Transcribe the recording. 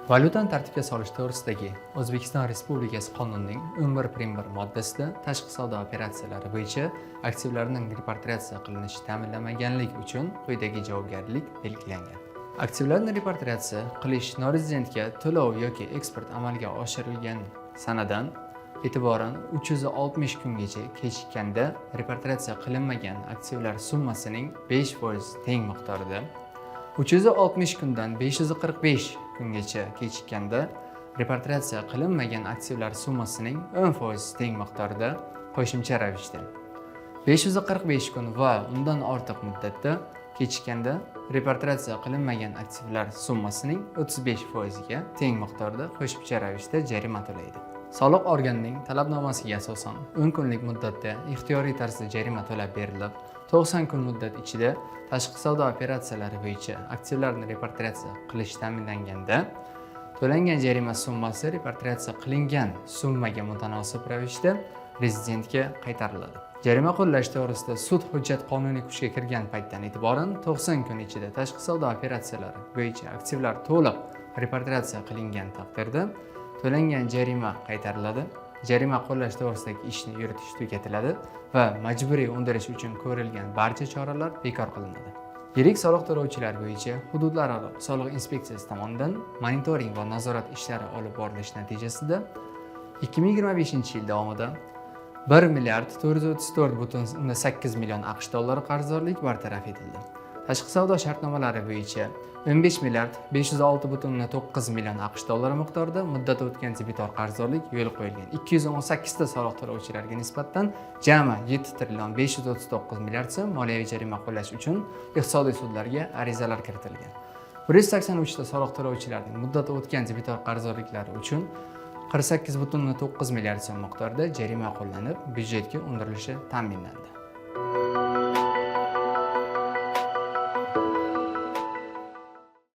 Valyutani tartibga solish to'g'risidagi O'zbekiston Respublikasi qonunining 11.1 moddasida tashqi savdo operatsiyalari bo'yicha aktivlarning repatriatsiya qilinishi ta'minlanmaganlik uchun quyidagi javobgarlik belgilangan. Aktivlarni repatriatsiya qilish norezidentga to'lov yoki eksport amalga oshirilgan sanadan e'tiboran 360 kungacha kechikkanda repatriatsiya qilinmagan aktivlar summasining 5% teng miqdorida, 360 kundan 545 kungacha kechikkanda repatriatsiya qilinmagan aktivlar summasining 10% teng miqdorida qo'shimcha ravishda, 545 kun va undan ortiq muddatda kechikkanda repatriatsiya qilinmagan aktivlar summasining 35% ga teng miqdorda qo'shimcha ravishda jarima to'laydi. Soliq organining talabnomasiga asosan 10 kunlik muddatda ixtiyoriy tarzda jarima to'lab berilib, 90 kun muddat ichida tashqi savdo operatsiyalari bo'yicha aktivlarni repatriatsiya qilish ta'minlanganda to'langan jarima summasi repatriatsiya qilingan summaga mutanosib ravishda rezidentga qaytariladi. Jarima qo'llash to'g'risida sud hujjat qonuniy kuchga kirgan paytdan e'tiboran 90 kun ichida tashqi savdo operatsiyalari bo'yicha aktivlar to'liq repatriatsiya qilingan taqdirda to'langan jarima qaytariladi. Jarima qo'llash to'g'risidagi ishni yuritish tugatiladi va majburiy undirish uchun ko'rilgan barcha choralar bekor qilinadi. Yirik soliq to'lovchilar bo'yicha hududlararo soliq inspeksiyasi tomonidan monitoring va nazorat ishlari olib borilish natijasida 2025-yil davomida 1 milliard 434,8 million AQSh dollari qarzdorlik bartaraf etildi. Tashqi savdo shartnomalari bo'yicha 15 milliard 506,9 million AQSh dollari miqdorida muddati o'tgan debitor qarzdorlik yo'l qo'yilgan. 218 ta soliq to'lovchilarga nisbatan jami 7 trillion 539 milliard so'm moliyaviy jarima qo'llash uchun iqtisodiy sudlarga arizalar kiritilgan. 183 ta soliq to'lovchilarning muddati o'tgan debitor qarzdorliklari uchun 48,9 milliard so'm miqdorida jarima qo'llanib, byudjetga undirilishi ta'minlandi.